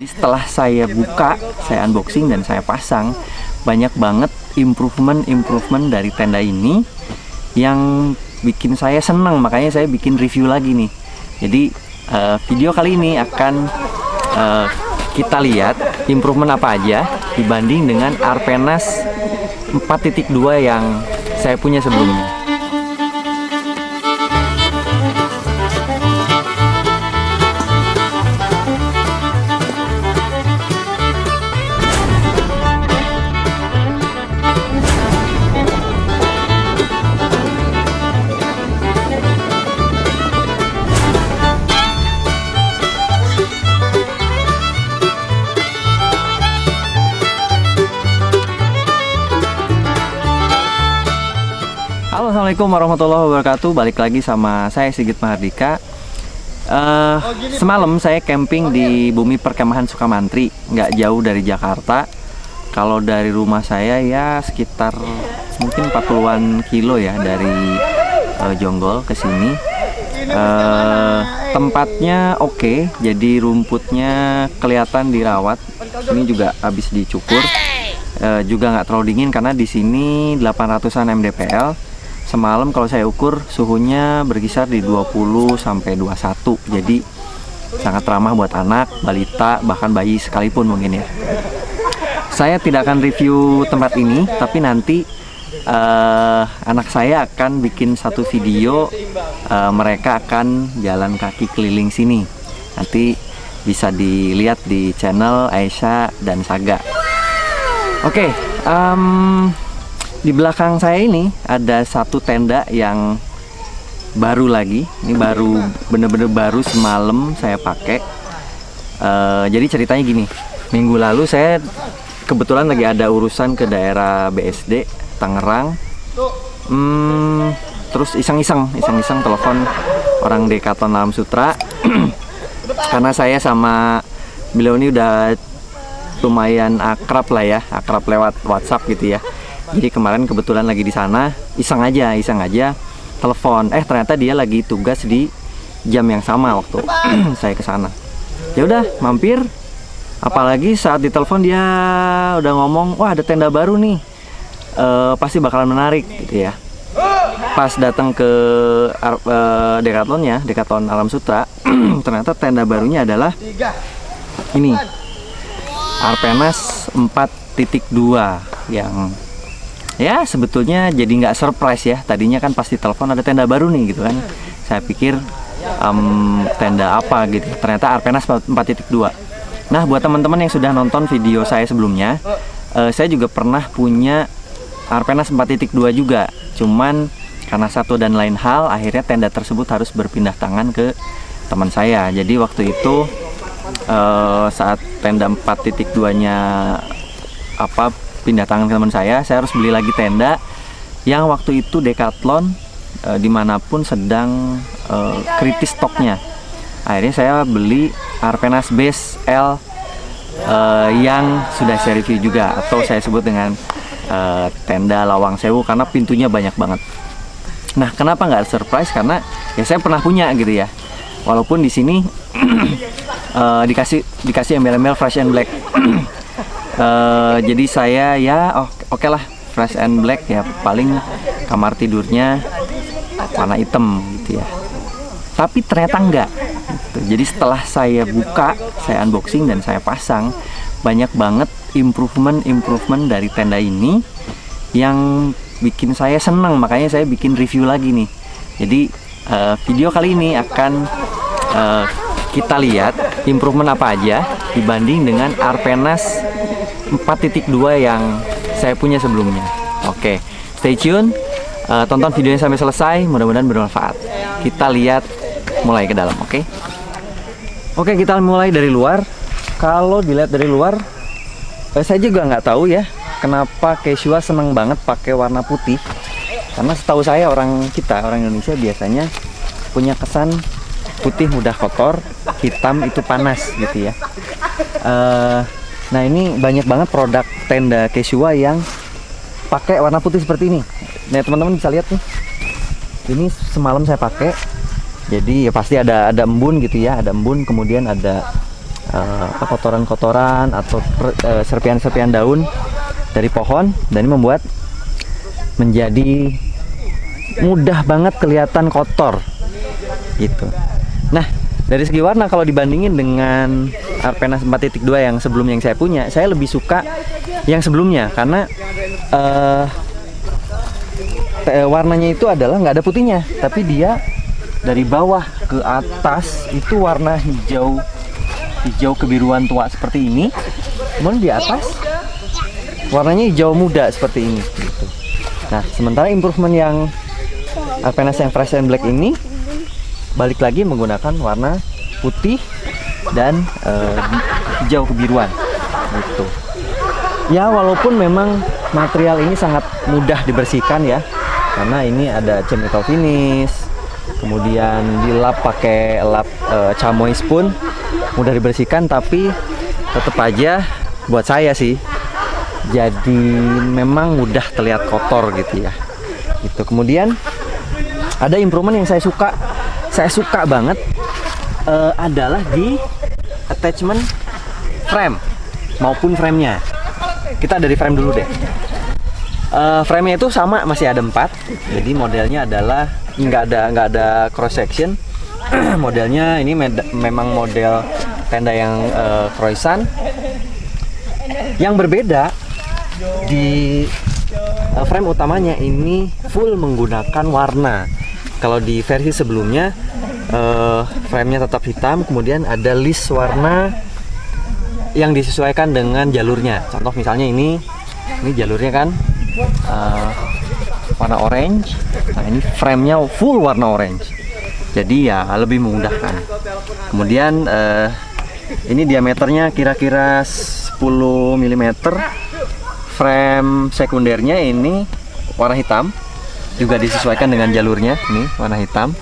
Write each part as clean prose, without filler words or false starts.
Setelah saya buka, saya unboxing dan saya pasang, banyak banget improvement dari tenda ini yang bikin saya senang, makanya saya bikin review lagi nih. Jadi video kali ini akan kita lihat improvement apa aja dibanding dengan Arpenas 4.2 yang saya punya sebelumnya. Halo, assalamualaikum warahmatullahi wabarakatuh. Balik lagi sama saya Sigit Mahardika. Semalam saya camping di Bumi Perkemahan Sukamantri, nggak jauh dari Jakarta. Kalau dari rumah saya ya sekitar mungkin 40-an kilo ya dari Jonggol ke sini. Tempatnya oke, jadi rumputnya kelihatan dirawat. Ini juga habis dicukur. Juga nggak terlalu dingin karena di sini 800-an mdpl. Semalam kalau saya ukur suhunya berkisar di 20 sampai 21. Jadi sangat ramah buat anak, balita, bahkan bayi sekalipun mungkin ya. Saya tidak akan review tempat ini, tapi nanti anak saya akan bikin satu video. Mereka akan jalan kaki keliling sini. Nanti bisa dilihat di channel Aisyah dan Saga. Oke, di belakang saya ini ada satu tenda yang baru lagi. Ini baru, bener-bener baru, semalam saya pakai. Jadi ceritanya gini, minggu lalu saya kebetulan lagi ada urusan ke daerah BSD Tangerang. Terus iseng-iseng telepon orang Decathlon Alam Sutra. Karena saya sama beliau ini udah lumayan akrab lah ya, akrab lewat WhatsApp gitu ya. Jadi kemarin kebetulan lagi di sana, iseng aja telepon. Ternyata dia lagi tugas di jam yang sama waktu saya ke sana. Ya udah mampir. Apalagi saat ditelepon dia udah ngomong, wah ada tenda baru nih, pasti bakalan menarik gitu ya. Pas datang ke Decathlon Alam Sutra, ternyata tenda barunya adalah ini, Arpenas 4.2 yang ya sebetulnya jadi nggak surprise ya. Tadinya kan pasti telepon ada tenda baru nih gitu kan. Saya pikir tenda apa gitu. Ternyata Arpenas 4.2. Nah, buat teman-teman yang sudah nonton video saya sebelumnya, saya juga pernah punya Arpenas 4.2 juga. Cuman karena satu dan lain hal, akhirnya tenda tersebut harus berpindah tangan ke teman saya. Jadi waktu itu saat tenda 4.2-nya pindah tangan ke teman saya harus beli lagi tenda yang waktu itu Decathlon dimanapun sedang kritis stoknya. Akhirnya saya beli Arpenas Base L yang sudah saya review juga, atau saya sebut dengan tenda Lawang Sewu karena pintunya banyak banget. Nah, kenapa nggak surprise? Karena ya saya pernah punya gitu ya. Walaupun di sini dikasih embel-embel fresh and black. Jadi saya ya oke lah, fresh and black ya, paling kamar tidurnya warna hitam gitu ya. Tapi ternyata enggak gitu. Jadi setelah saya buka, saya unboxing dan saya pasang, banyak banget improvement dari tenda ini yang bikin saya senang, makanya saya bikin review lagi nih. Jadi video kali ini akan kita lihat improvement apa aja dibanding dengan Arpenas 4.2 yang saya punya sebelumnya. Oke, stay tune, tonton videonya sampai selesai, mudah-mudahan bermanfaat. Kita lihat mulai ke dalam, oke? Oke, kita mulai dari luar. Kalau dilihat dari luar, saya juga nggak tahu ya kenapa Quechua seneng banget pakai warna putih. Karena setahu saya orang Indonesia biasanya punya kesan putih mudah kotor, hitam itu panas gitu ya. Nah, ini banyak banget produk tenda Quechua yang pakai warna putih seperti ini. Nah, teman-teman bisa lihat nih. Ini semalam saya pakai. Jadi ya pasti ada embun gitu ya, ada embun, kemudian ada kotoran-kotoran atau serpian-serpian daun dari pohon, dan ini membuat menjadi mudah banget kelihatan kotor gitu. Nah, dari segi warna kalau dibandingin dengan Arpenas 4.2 yang sebelumnya yang saya punya, saya lebih suka yang sebelumnya karena warnanya itu adalah nggak ada putihnya, tapi dia dari bawah ke atas itu warna hijau kebiruan tua seperti ini, kemudian di atas warnanya hijau muda seperti ini gitu. Nah, sementara improvement yang Arpenas yang fresh and black ini balik lagi menggunakan warna putih dan hijau kebiruan gitu. Ya, walaupun memang material ini sangat mudah dibersihkan ya, karena ini ada chemical finish, kemudian dilap pakai lap chamois pun mudah dibersihkan, tapi tetap aja buat saya sih jadi memang mudah terlihat kotor gitu ya gitu. Kemudian ada improvement yang saya suka banget adalah di attachment frame maupun framenya. Kita dari frame dulu deh. Frame-nya itu sama, masih ada 4. Jadi modelnya adalah nggak ada cross section. Modelnya ini memang model tenda yang croissant. Yang berbeda di frame utamanya ini full menggunakan warna. Kalau di versi sebelumnya frame-nya tetap hitam, kemudian ada list warna yang disesuaikan dengan jalurnya. Contoh misalnya ini jalurnya kan warna orange. Nah, ini frame-nya full warna orange. Jadi ya lebih memudahkan. Kemudian ini diameternya kira-kira 10 mm. Frame sekundernya ini warna hitam, juga disesuaikan dengan jalurnya. Ini warna hitam.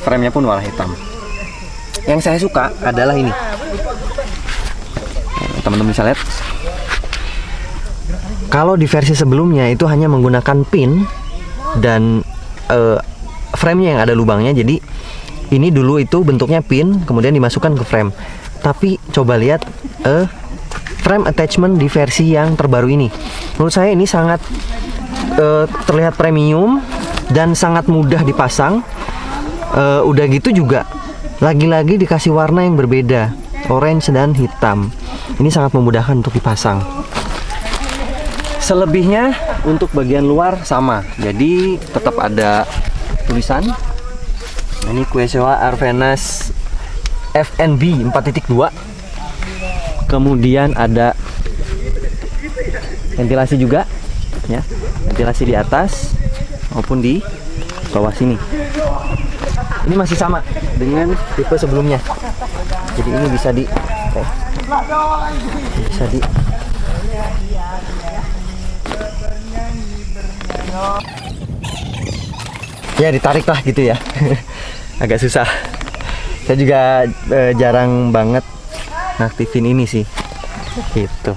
Frame-nya pun warna hitam. Yang saya suka adalah ini. Teman-teman bisa lihat. Kalau di versi sebelumnya itu hanya menggunakan pin dan frame-nya yang ada lubangnya. Jadi ini dulu itu bentuknya pin, kemudian dimasukkan ke frame. Tapi coba lihat frame attachment di versi yang terbaru ini. Menurut saya ini sangat terlihat premium dan sangat mudah dipasang. Udah gitu juga lagi-lagi dikasih warna yang berbeda, orange dan hitam. Ini sangat memudahkan untuk dipasang. Selebihnya untuk bagian luar sama, jadi tetap ada tulisan. Ini Quechua Arpenas FNB 4.2. Kemudian ada ventilasi juga ya, ventilasi di atas maupun di bawah sini. Ini masih sama dengan tipe sebelumnya. Jadi ini bisa ya ditarik lah gitu ya. Agak susah. Saya juga jarang banget ngaktifin ini sih gitu.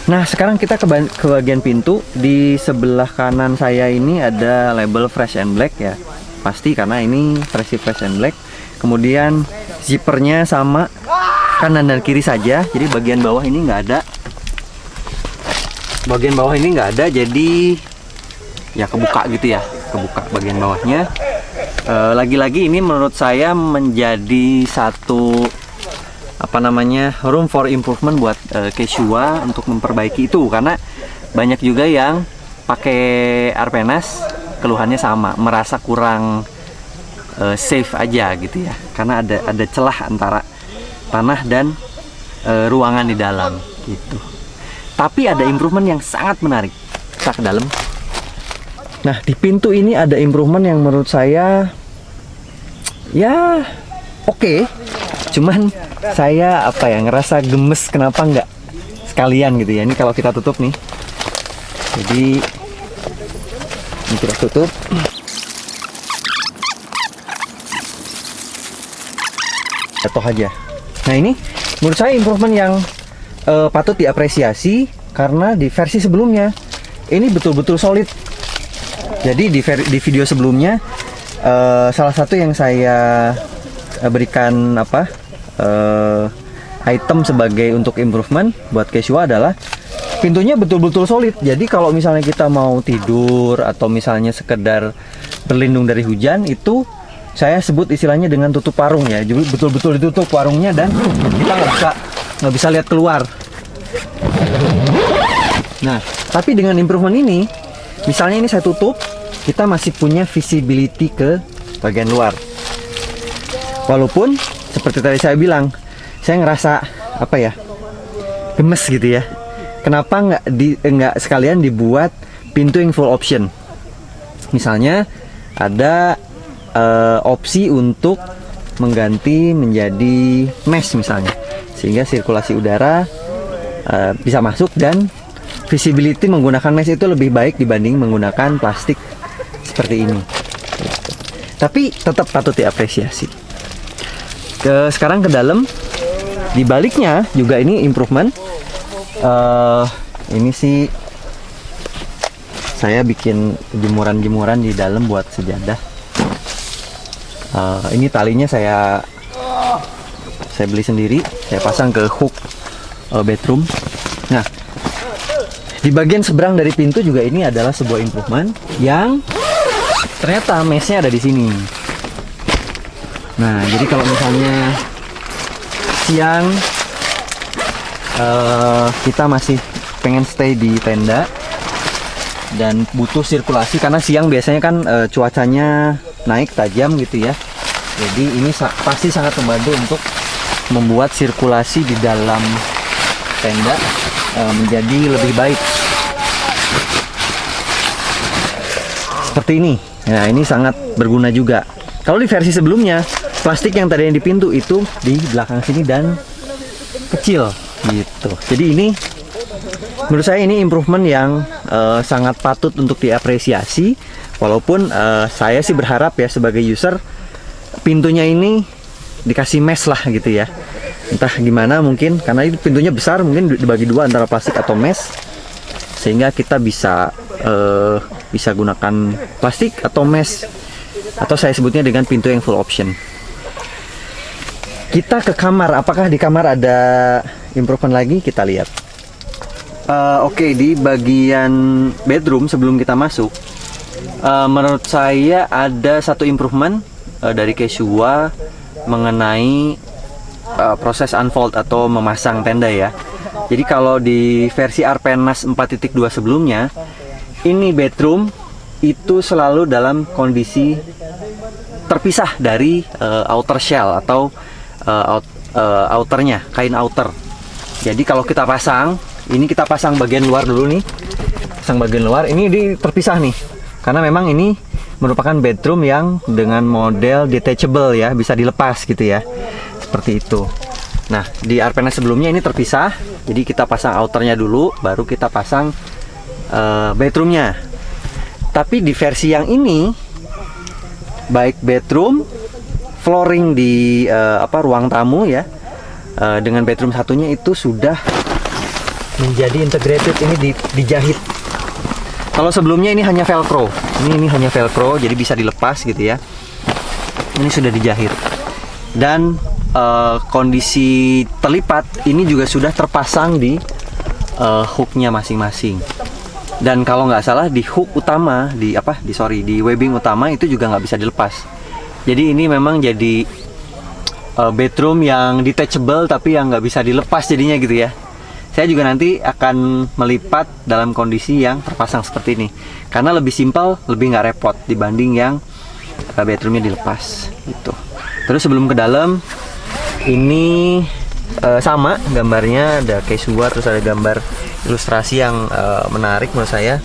Nah, sekarang kita ke bagian pintu. Di sebelah kanan saya ini ada label fresh and black ya, pasti karena ini versi fresh and black. Kemudian zippernya sama kanan dan kiri saja, jadi bagian bawah ini nggak ada. Jadi ya kebuka gitu ya, kebuka bagian bawahnya. Lagi-lagi ini menurut saya menjadi satu room for improvement buat Quechua untuk memperbaiki itu, karena banyak juga yang pakai Arpenas keluhannya sama, merasa kurang safe aja gitu ya, karena ada celah antara tanah dan ruangan di dalam gitu. Tapi ada improvement yang sangat menarik. Kita ke dalam. Nah, di pintu ini ada improvement yang menurut saya ya oke. Cuman saya ngerasa gemes, kenapa nggak sekalian gitu ya. Ini kalau kita tutup nih, jadi ini kita tutup. Jatuh aja. Nah, ini menurut saya improvement yang patut diapresiasi, karena di versi sebelumnya ini betul-betul solid. Jadi di video sebelumnya salah satu yang saya berikan item sebagai untuk improvement buat Quechua adalah pintunya betul-betul solid. Jadi kalau misalnya kita mau tidur atau misalnya sekedar berlindung dari hujan, itu saya sebut istilahnya dengan tutup parung ya. Jadi betul-betul ditutup parungnya dan kita nggak bisa lihat keluar. Nah, tapi dengan improvement ini, misalnya ini saya tutup, kita masih punya visibility ke bagian luar. Walaupun seperti tadi saya bilang, saya ngerasa apa ya, gemes gitu ya. Kenapa nggak sekalian dibuat pintu yang full option? Misalnya ada opsi untuk mengganti menjadi mesh misalnya, sehingga sirkulasi udara bisa masuk dan visibility menggunakan mesh itu lebih baik dibanding menggunakan plastik seperti ini. Tapi tetap patut diapresiasi. Sekarang ke dalam, di baliknya juga ini improvement. Ini sih saya bikin jemuran-jemuran di dalam buat sejadah. Ini talinya saya beli sendiri, saya pasang ke hook bedroom. Nah, di bagian seberang dari pintu juga ini adalah sebuah improvement yang ternyata meshnya ada di sini. Nah, jadi kalau misalnya siang kita masih pengen stay di tenda dan butuh sirkulasi karena siang biasanya kan cuacanya naik tajam gitu ya. Jadi ini pasti sangat membantu untuk membuat sirkulasi di dalam tenda menjadi lebih baik. Seperti ini. Nah, ini sangat berguna juga. Kalau di versi sebelumnya, plastik yang tadi yang di pintu itu di belakang sini dan kecil gitu. Jadi ini menurut saya ini improvement yang sangat patut untuk diapresiasi. Walaupun saya sih berharap ya sebagai user pintunya ini dikasih mesh lah gitu ya. Entah gimana, mungkin karena itu pintunya besar, mungkin dibagi dua antara plastik atau mesh, sehingga kita bisa gunakan plastik atau mesh, atau saya sebutnya dengan pintu yang full option. Kita ke kamar, apakah di kamar ada improvement lagi? Kita lihat. Oke, di bagian bedroom sebelum kita masuk, menurut saya ada satu improvement dari Quechua mengenai proses unfold atau memasang tenda ya. Jadi kalau di versi Arpenas 4.2 sebelumnya, ini bedroom itu selalu dalam kondisi terpisah dari outer shell atau outernya, kain outer. Jadi kalau kita pasang, ini kita pasang bagian luar dulu nih, pasang bagian luar, ini terpisah nih, karena memang ini merupakan bedroom yang dengan model detachable ya, bisa dilepas gitu ya, seperti itu. Nah, di Arpenas sebelumnya ini terpisah, jadi kita pasang outernya dulu, baru kita pasang bedroomnya. Tapi di versi yang ini, baik bedroom, flooring di ruang tamu ya, dengan bedroom satunya itu sudah menjadi integrated, ini dijahit. Kalau sebelumnya ini hanya velcro, ini hanya velcro, jadi bisa dilepas gitu ya. Ini sudah dijahit dan kondisi terlipat ini juga sudah terpasang di hooknya masing-masing. Dan kalau nggak salah di hook utama, di webbing utama itu juga nggak bisa dilepas. Jadi ini memang jadi bedroom yang detachable tapi yang nggak bisa dilepas jadinya gitu ya. Saya juga nanti akan melipat dalam kondisi yang terpasang seperti ini, karena lebih simpel, lebih nggak repot dibanding yang bedroomnya dilepas gitu. Terus sebelum ke dalam, ini sama gambarnya, ada Quechua, terus ada gambar ilustrasi yang menarik menurut saya.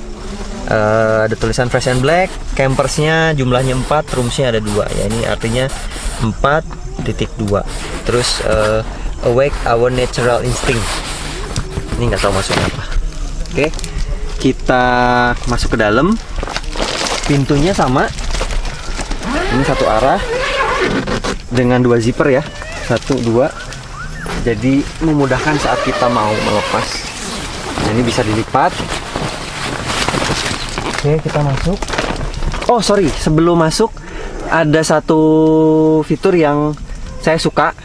Ada tulisan Fresh and Black, campersnya jumlahnya 4, roomsnya ada 2 ya, ini artinya 4.2. Terus awake our natural instinct, ini nggak tahu maksudnya apa. Oke, kita masuk ke dalam. Pintunya sama, ini satu arah dengan 2 zipper ya, 1, 2, jadi memudahkan saat kita mau melepas. Nah, ini bisa dilipat. Oke, kita masuk. Oh sorry, sebelum masuk ada satu fitur yang saya suka,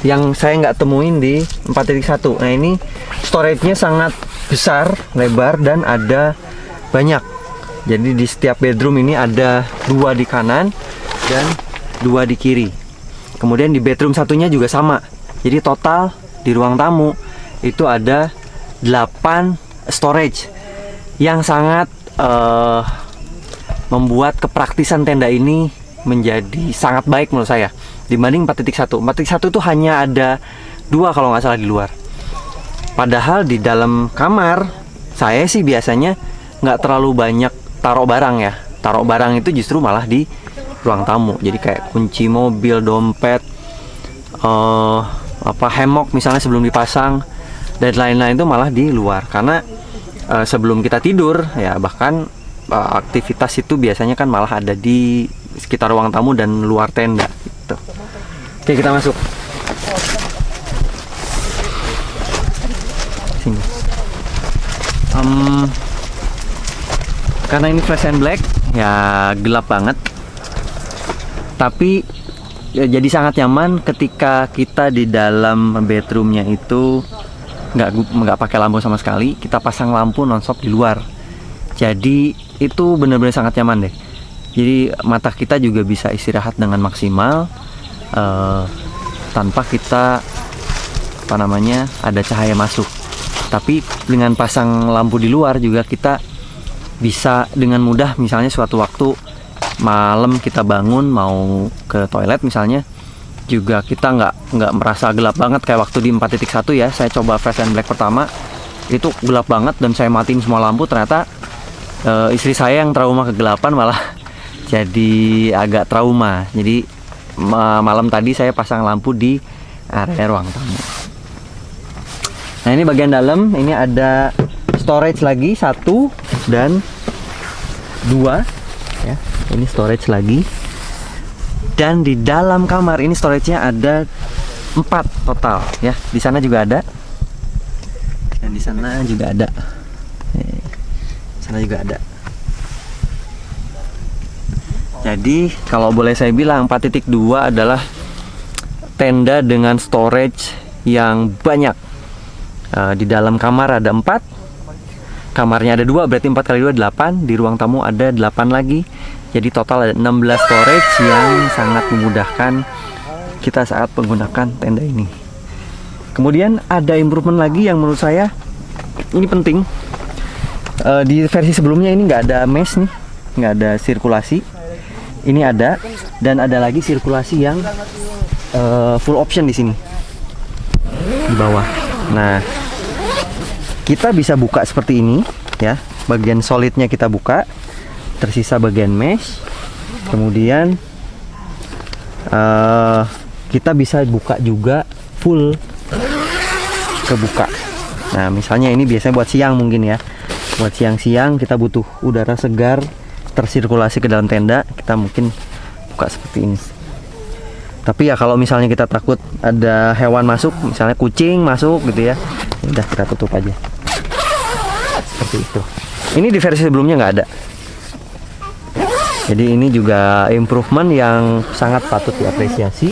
yang saya nggak temuin di 4.1. Nah ini storage-nya sangat besar, lebar, dan ada banyak. Jadi di setiap bedroom ini ada 2 di kanan dan 2 di kiri. Kemudian di bedroom satunya juga sama. Jadi total di ruang tamu itu ada 8 storage yang sangat membuat kepraktisan tenda ini menjadi sangat baik menurut saya dibanding 4.1. 4.1 itu hanya ada 2 kalau nggak salah di luar. Padahal di dalam kamar saya sih biasanya nggak terlalu banyak taruh barang ya. Taruh barang itu justru malah di ruang tamu. Jadi kayak kunci mobil, dompet, hammock misalnya sebelum dipasang, dan lain-lain itu malah di luar. Karena sebelum kita tidur ya, bahkan aktivitas itu biasanya kan malah ada di sekitar ruang tamu dan luar tenda gitu. Oke, kita masuk sini. Karena ini fresh and black ya, gelap banget, tapi ya, jadi sangat nyaman ketika kita di dalam bedroomnya itu nggak pakai lampu sama sekali. Kita pasang lampu nonstop di luar, jadi itu benar-benar sangat nyaman deh. Jadi mata kita juga bisa istirahat dengan maksimal tanpa kita ada cahaya masuk. Tapi dengan pasang lampu di luar juga kita bisa dengan mudah, misalnya suatu waktu malam kita bangun mau ke toilet misalnya, juga kita nggak merasa gelap banget kayak waktu di 4.1 ya. Saya coba fresh and black pertama itu gelap banget dan saya matiin semua lampu. Ternyata istri saya yang trauma kegelapan malah jadi agak trauma. Jadi malam tadi saya pasang lampu di area ruang tamu. Nah ini bagian dalam, ini ada storage lagi 1 dan 2 ya. Ini storage lagi. Dan di dalam kamar ini storage-nya ada 4 total ya. Di sana juga ada. Dan di sana juga ada. Di sana juga ada. Jadi kalau boleh saya bilang 4.2 adalah tenda dengan storage yang banyak. Di dalam kamar ada 4, kamarnya ada 2, berarti 4 kali 2 8. Di ruang tamu ada 8 lagi. Jadi total ada 16 storage yang sangat memudahkan kita saat menggunakan tenda ini. Kemudian ada improvement lagi yang menurut saya ini penting. Di versi sebelumnya ini nggak ada mesh nih, nggak ada sirkulasi. Ini ada, dan ada lagi sirkulasi yang full option di sini di bawah. Nah, kita bisa buka seperti ini ya. Bagian solidnya kita buka, tersisa bagian mesh. Kemudian kita bisa buka juga full kebuka. Nah, misalnya ini biasanya buat siang mungkin ya. Buat siang-siang kita butuh udara segar tersirkulasi ke dalam tenda, kita mungkin buka seperti ini. Tapi ya kalau misalnya kita takut ada hewan masuk, misalnya kucing masuk gitu ya, udah kita tutup aja seperti itu. Ini di versi sebelumnya nggak ada. Jadi ini juga improvement yang sangat patut diapresiasi.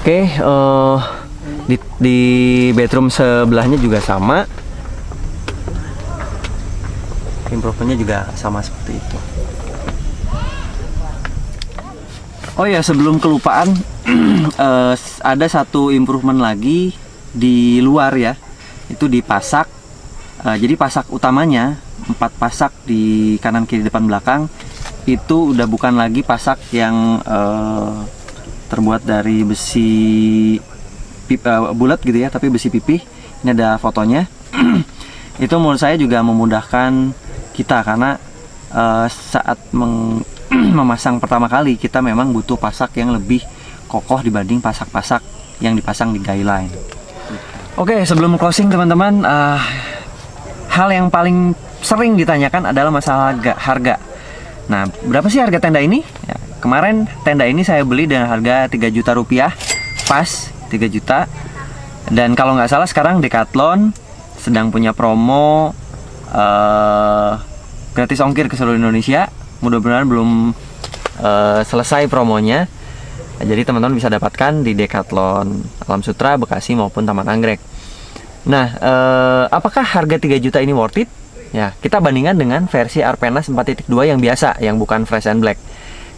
Oke, di bedroom sebelahnya juga sama. Improvementnya juga sama seperti itu. Oh ya, sebelum kelupaan, ada satu improvement lagi di luar ya. Itu di pasak. Jadi pasak utamanya 4 pasak di kanan kiri depan belakang itu udah bukan lagi pasak yang terbuat dari besi bulat gitu ya, tapi besi pipih. Ini ada fotonya. Itu menurut saya juga memudahkan kita, karena saat memasang pertama kali kita memang butuh pasak yang lebih kokoh dibanding pasak-pasak yang dipasang di Guyline. Oke, sebelum closing teman-teman, hal yang paling sering ditanyakan adalah masalah harga. Nah, berapa sih harga tenda ini? Ya, kemarin tenda ini saya beli dengan harga 3 juta rupiah, pas 3 juta. Dan kalau nggak salah sekarang Decathlon sedang punya promo gratis ongkir ke seluruh Indonesia. Mudah-mudahan belum selesai promonya. Nah, jadi teman-teman bisa dapatkan di Decathlon Alam Sutera, Bekasi maupun Taman Anggrek. Nah, apakah harga 3 juta ini worth it? Ya, kita bandingkan dengan versi Arpenas 4.2 yang biasa, yang bukan fresh and black.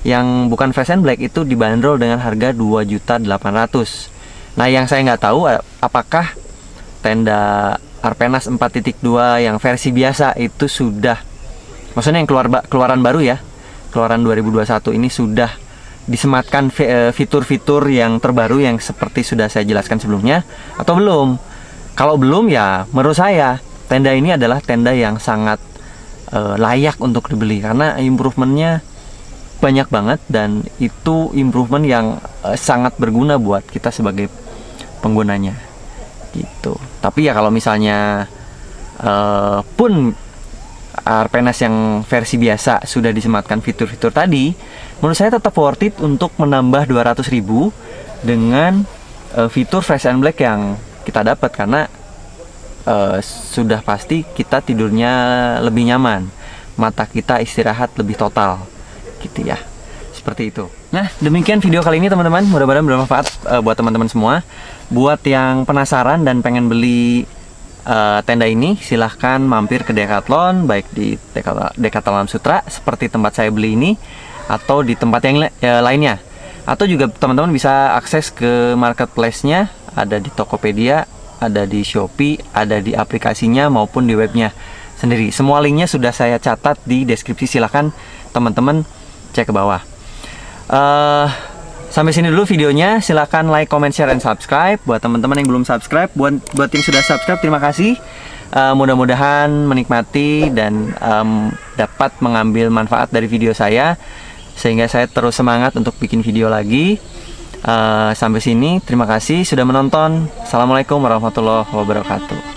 Yang bukan fresh and black itu dibanderol dengan harga 2.800.000. Nah, yang saya nggak tahu apakah tenda Arpenas 4.2 yang versi biasa itu sudah, maksudnya yang keluaran baru ya, keluaran 2021 ini sudah disematkan fitur-fitur yang terbaru yang seperti sudah saya jelaskan sebelumnya atau belum. Kalau belum, ya menurut saya tenda ini adalah tenda yang sangat layak untuk dibeli karena improvementnya banyak banget, dan itu improvement yang sangat berguna buat kita sebagai penggunanya gitu. Tapi ya kalau misalnya pun Arpenas yang versi biasa sudah disematkan fitur-fitur tadi, menurut saya tetap worth it untuk menambah 200.000 dengan fitur fresh and black yang kita dapat, karena sudah pasti kita tidurnya lebih nyaman, mata kita istirahat lebih total gitu ya, seperti itu. Nah, demikian video kali ini teman-teman, mudah-mudahan bermanfaat buat teman-teman semua. Buat yang penasaran dan pengen beli tenda ini, silahkan mampir ke Decathlon, baik di Decathlon Alam Sutera seperti tempat saya beli ini, atau di tempat yang lainnya. Atau juga teman-teman bisa akses ke marketplace-nya, ada di Tokopedia, ada di Shopee, ada di aplikasinya maupun di webnya sendiri. Semua linknya sudah saya catat di deskripsi, silahkan teman-teman cek ke bawah. Sampai sini dulu videonya. Silahkan like, comment, share, dan subscribe. Buat teman-teman yang belum subscribe, buat yang sudah subscribe, terima kasih. Mudah-mudahan menikmati dan dapat mengambil manfaat dari video saya, sehingga saya terus semangat untuk bikin video lagi. Sampai sini, terima kasih sudah menonton. Assalamualaikum warahmatullahi wabarakatuh.